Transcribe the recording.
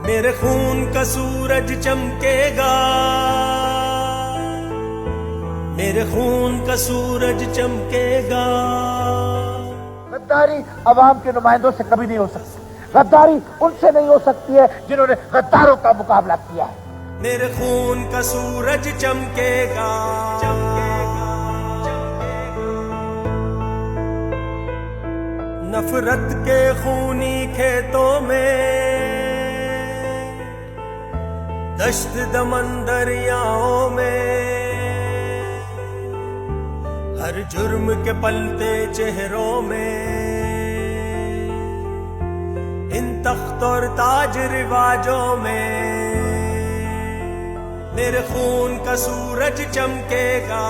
मेरे खून का सूरज चमकेगा, मेरे खून का सूरज चमकेगा। गद्दारी अवाम के नुमाइंदों से कभी नहीं हो सकती। गद्दारी उनसे नहीं हो सकती है जिन्होंने गद्दारों का मुकाबला किया है। मेरे खून का सूरज चमकेगा, चमकेगा, नफरत के खूनी खेतों में, दश्त दमन दरियाओं में, हर जुर्म के पलते चेहरों में, इन तख्त और ताज रिवाजों में, मेरे खून का सूरज चमकेगा।